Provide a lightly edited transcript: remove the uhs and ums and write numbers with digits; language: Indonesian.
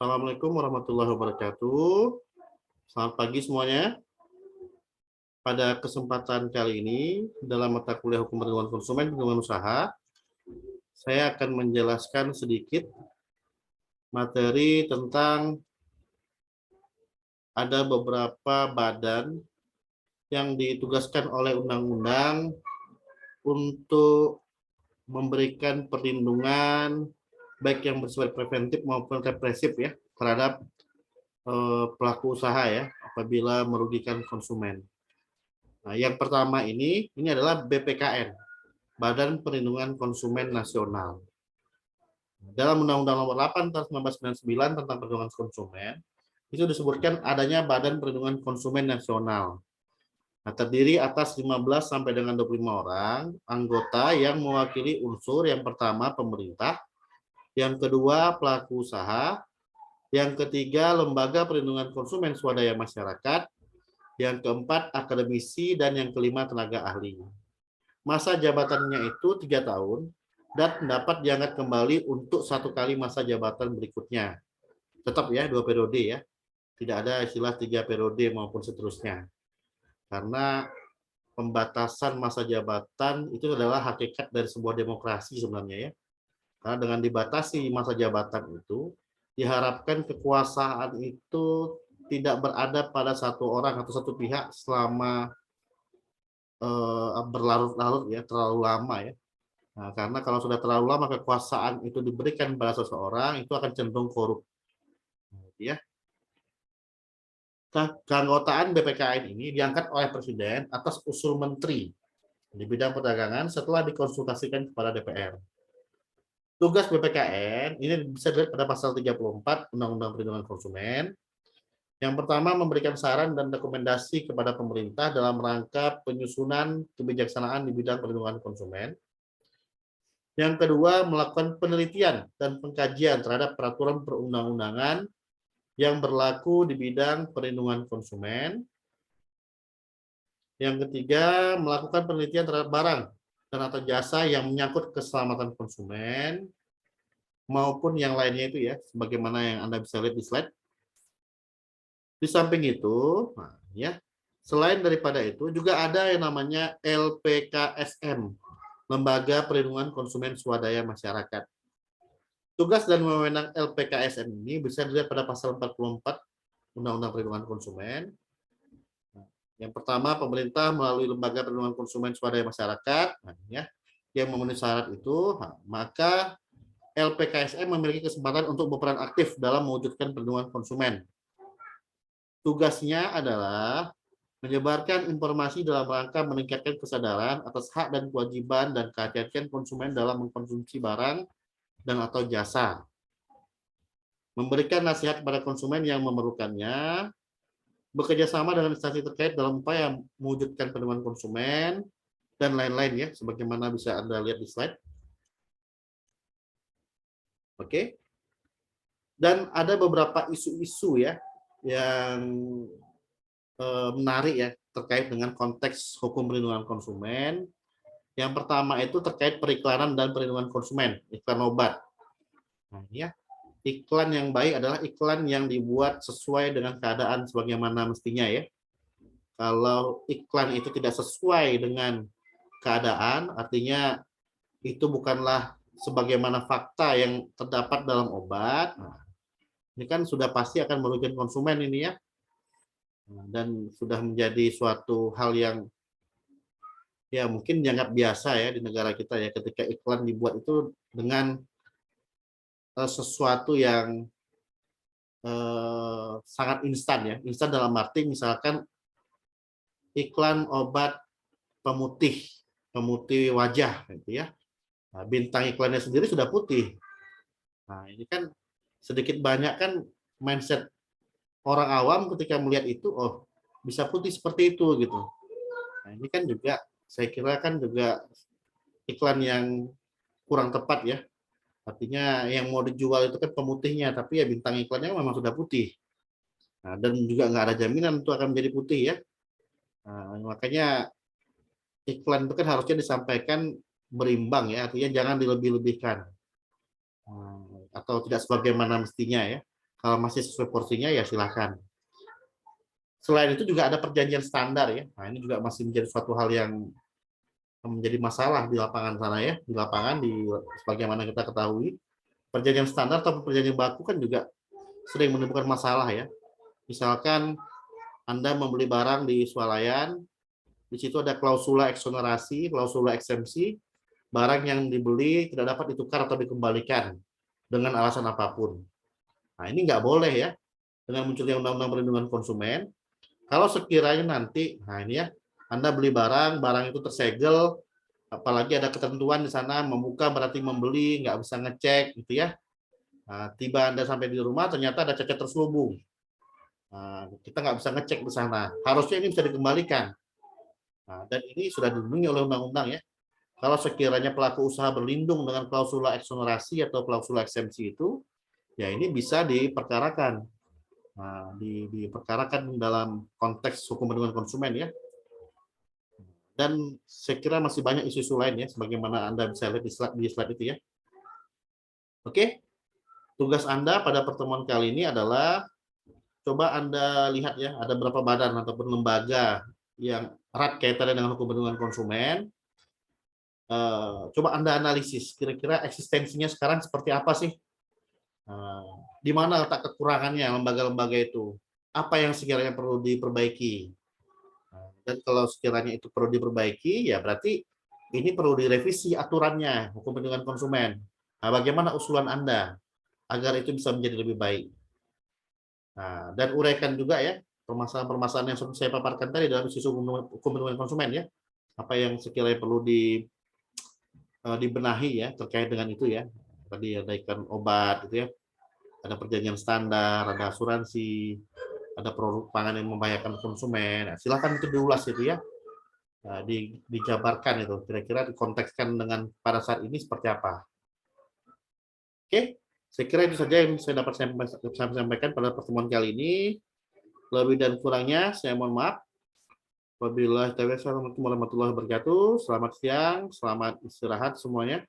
Assalamualaikum warahmatullahi wabarakatuh. Selamat pagi semuanya. Pada kesempatan kali ini, dalam mata kuliah Hukum Perlindungan Konsumen dan Perlindungan Usaha, saya akan menjelaskan sedikit materi tentang ada beberapa badan yang ditugaskan oleh undang-undang untuk memberikan perlindungan baik yang bersifat preventif maupun represif ya terhadap pelaku usaha ya apabila merugikan konsumen. Nah, yang pertama ini adalah BPKN, Badan Perlindungan Konsumen Nasional. Dalam Undang-Undang Nomor 8 tahun 1999 tentang perlindungan konsumen, itu disebutkan adanya Badan Perlindungan Konsumen Nasional. Nah, terdiri atas 15 sampai dengan 25 orang anggota yang mewakili unsur yang pertama pemerintah, yang kedua pelaku usaha, yang ketiga lembaga perlindungan konsumen swadaya masyarakat, yang keempat akademisi, dan yang kelima tenaga ahli. Masa jabatannya itu 3 tahun dan dapat diangkat kembali untuk 1 kali masa jabatan berikutnya. Tetap ya 2 periode ya. Tidak ada istilah 3 periode maupun seterusnya. Karena pembatasan masa jabatan itu adalah hakikat dari sebuah demokrasi sebenarnya ya. Karena dengan dibatasi masa jabatan itu, diharapkan kekuasaan itu tidak berada pada satu orang atau satu pihak selama berlarut-larut ya, terlalu lama ya. Nah, karena kalau sudah terlalu lama kekuasaan itu diberikan pada seseorang, itu akan cenderung korup. Ya. Keanggotaan BPKN ini diangkat oleh Presiden atas usul Menteri di bidang perdagangan setelah dikonsultasikan kepada DPR. Tugas BPKN ini bisa dilihat pada pasal 34 Undang-Undang Perlindungan Konsumen. Yang pertama, memberikan saran dan rekomendasi kepada pemerintah dalam rangka penyusunan kebijaksanaan di bidang perlindungan konsumen. Yang kedua, melakukan penelitian dan pengkajian terhadap peraturan perundang-undangan yang berlaku di bidang perlindungan konsumen. Yang ketiga, melakukan penelitian terhadap barang dan atau jasa yang menyangkut keselamatan konsumen maupun yang lainnya itu ya, sebagaimana yang Anda bisa lihat di slide. Di samping itu, nah, ya, selain daripada itu juga ada yang namanya LPKSM, Lembaga Perlindungan Konsumen Swadaya Masyarakat. Tugas dan wewenang LPKSM ini bisa dilihat pada pasal 44 Undang-Undang Perlindungan Konsumen. Yang pertama, pemerintah melalui Lembaga Perlindungan Konsumen Swadaya Masyarakat, nah, ya, yang memenuhi syarat itu, nah, maka LPKSM memiliki kesempatan untuk berperan aktif dalam mewujudkan perlindungan konsumen. Tugasnya adalah menyebarkan informasi dalam rangka meningkatkan kesadaran atas hak dan kewajiban dan kehati-hatian konsumen dalam mengkonsumsi barang dan atau jasa. Memberikan nasihat kepada konsumen yang memerlukannya, bekerja sama dengan instansi terkait dalam upaya mewujudkan perlindungan konsumen, dan lain-lain ya, sebagaimana bisa Anda lihat di slide. Oke. Dan ada beberapa isu-isu ya yang menarik ya terkait dengan konteks hukum perlindungan konsumen. Yang pertama itu terkait periklanan dan perlindungan konsumen, iklan obat. Nah, ya, iklan yang baik adalah iklan yang dibuat sesuai dengan keadaan sebagaimana mestinya ya. Kalau iklan itu tidak sesuai dengan keadaan, artinya itu bukanlah sebagaimana fakta yang terdapat dalam obat. Nah, ini kan sudah pasti akan merugikan konsumen ini ya. Dan sudah menjadi suatu hal yang ya mungkin dianggap biasa ya di negara kita ya, ketika iklan dibuat itu dengan sesuatu yang sangat instan ya. Instan dalam arti misalkan iklan obat pemutih wajah gitu ya. Nah, bintang iklannya sendiri sudah putih. Nah, ini kan sedikit banyak kan mindset orang awam ketika melihat itu, oh bisa putih seperti itu gitu. Nah, ini kan juga saya kira kan juga iklan yang kurang tepat ya. Artinya yang mau dijual itu kan pemutihnya, tapi ya bintang iklannya memang sudah putih. Nah, dan juga nggak ada jaminan itu akan menjadi putih ya. Nah, makanya iklan itu kan harusnya disampaikan berimbang ya, artinya jangan dilebih-lebihkan. Atau tidak sebagaimana mestinya ya. Kalau masih sesuai porsinya ya silakan. Selain itu juga ada perjanjian standar ya. Nah, ini juga masih menjadi suatu hal yang menjadi masalah di lapangan sana ya. Di lapangan sebagaimana kita ketahui, perjanjian standar atau perjanjian baku kan juga sering menimbulkan masalah ya. Misalkan Anda membeli barang di swalayan, di situ ada klausula eksonerasi, klausula eksemsi, barang yang dibeli tidak dapat ditukar atau dikembalikan dengan alasan apapun. Nah, ini nggak boleh ya. Dengan munculnya Undang-Undang Perlindungan Konsumen, kalau sekiranya nanti, nah ini ya, Anda beli barang, barang itu tersegel, apalagi ada ketentuan di sana, membuka berarti membeli, nggak bisa ngecek, gitu ya. Nah, tiba Anda sampai di rumah, ternyata ada cacat terselubung. Nah, kita nggak bisa ngecek di sana. Harusnya ini bisa dikembalikan. Nah, dan ini sudah dilindungi oleh undang-undang ya. Kalau sekiranya pelaku usaha berlindung dengan klausula eksonerasi atau klausula eksemsi itu, ya ini bisa diperkarakan. Nah, diperkarakan dalam konteks hukum perlindungan konsumen ya. Dan saya kira masih banyak isu-isu lain ya, sebagaimana Anda bisa lihat di slide itu ya. Oke, tugas Anda pada pertemuan kali ini adalah coba Anda lihat ya, ada berapa badan ataupun lembaga yang erat kaitannya dengan hukum perlindungan konsumen. Coba Anda analisis, kira-kira eksistensinya sekarang seperti apa sih? Di mana letak kekurangannya lembaga-lembaga itu? Apa yang sekiranya perlu diperbaiki? Dan kalau sekiranya itu perlu diperbaiki, ya berarti ini perlu direvisi aturannya, hukum perlindungan konsumen. Nah, bagaimana usulan Anda agar itu bisa menjadi lebih baik? Nah, dan uraikan juga ya permasalahan-permasalahan yang saya paparkan tadi dalam isu hukum perlindungan konsumen ya. Apa yang sekiranya perlu dibenahi ya terkait dengan itu ya. Tadi ada ikan obat gitu ya. Ada perjanjian standar, ada asuransi, ada produk pangan yang membahayakan konsumen. Nah, silakan itu diulas itu ya. Nah, dijabarkan itu kira-kira dikontekskan dengan pada saat ini seperti apa. Oke, saya kira itu saja yang saya dapat sampaikan pada pertemuan kali ini. Lebih dan kurangnya saya mohon maaf. Wabillahi taufiq, assalamualaikum warahmatullahi wabarakatuh. Selamat siang, selamat istirahat semuanya.